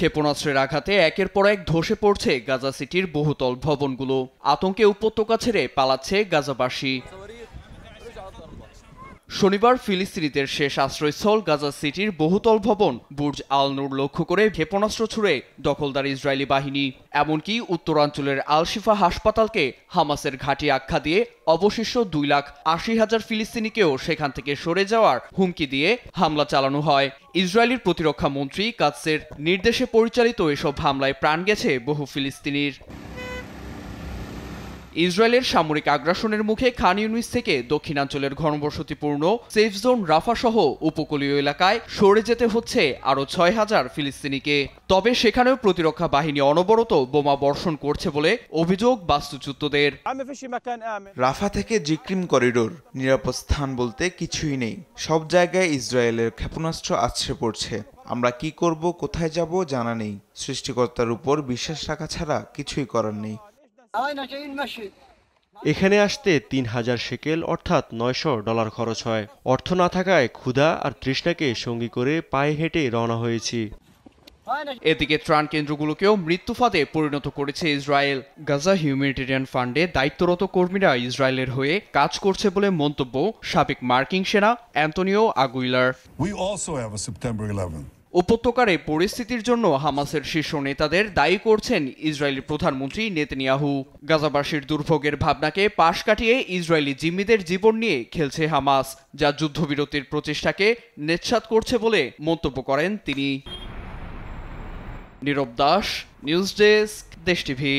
ক্ষেপণাস্ত্রের আঘাতে একের পর এক ধসে পড়ছে গাজা সিটির বহুতল ভবনগুলো। আতঙ্কে উপত্যকা ছেড়ে পালাচ্ছে গাজাবাসী। শনিবার ফিলিস্তিনিদের শেষ আশ্রয়স্থল গাজা সিটির বহুতল ভবন বুর্জ আল নূর লক্ষ্য করে ক্ষেপণাস্ত্র ছুড়ে দখলদার ইসরায়েলি বাহিনী। এমনকি উত্তরাঞ্চলের আল শিফা হাসপাতালকে হামাসের ঘাঁটি আখ্যা দিয়ে অবশিষ্ট 2,80,000 ফিলিস্তিনিকেও সেখান থেকে সরে যাওয়ার হুমকি দিয়ে হামলা চালানো হয়। ইসরায়েলের প্রতিরক্ষা মন্ত্রী কাতসের নির্দেশে পরিচালিত এসব হামলায় প্রাণ গেছে বহু ফিলিস্তিনির। ইসরায়েলের সামরিক আগ্রাসনের মুখে খান ইউনিস থেকে দক্ষিণাঞ্চলের ঘনবসতিপূর্ণ সেফ জোন রাফা সহ উপকূলীয় এলাকায় সরে যেতে হচ্ছে আরও 6,000 ফিলিস্তিনিকে। তবে সেখানেও প্রতিরক্ষা বাহিনী অনবরত বোমা বর্ষণ করছে বলে অভিযোগ বাস্তুচ্যুতদের। রাফা থেকে জিক্রিম করিডোর, নিরাপদ স্থান বলতে কিছুই নেই। সব জায়গায় ইসরায়েলের ক্ষেপণাস্ত্র আছড়ে পড়ছে। আমরা কি করব, কোথায় যাব জানা নেই। সৃষ্টিকর্তার উপর বিশ্বাস রাখা ছাড়া কিছুই করার নেই। এখানে আসতে 3,000 শেকেল অর্থাৎ $900 খরচ হয়। অর্থ না থাকায় ক্ষুধা আর তৃষ্ণাকে সঙ্গী করে পায়ে হেঁটে রওনা হয়েছি। এদিকে ত্রাণ কেন্দ্রগুলোকেও মৃত্যুফাদে পরিণত করেছে ইসরায়েল। গাজা হিউম্যানিটেরিয়ান ফান্ডে দায়িত্বরত কর্মীরা ইসরায়েলের হয়ে কাজ করছে বলে মন্তব্য সাবেক মার্কিন সেনা অ্যান্তনিও আগুইলার। উপত্যকার এই পরিস্থিতির জন্য হামাসের শীর্ষ নেতাদের দায়ী করছেন ইসরায়েলি প্রধানমন্ত্রী নেতানিয়াহু। গাজাবাসীর দুর্ভোগের ভাবনাকে পাশ কাটিয়ে ইসরায়েলি জিম্মিদের জীবন নিয়ে খেলছে হামাস, যা যুদ্ধবিরতির প্রচেষ্টাকে নেচ্ছাদ করছে বলে মন্তব্য করেন তিনি। নীরব দাস, নিউজ ডেস্ক, দেশ টিভি।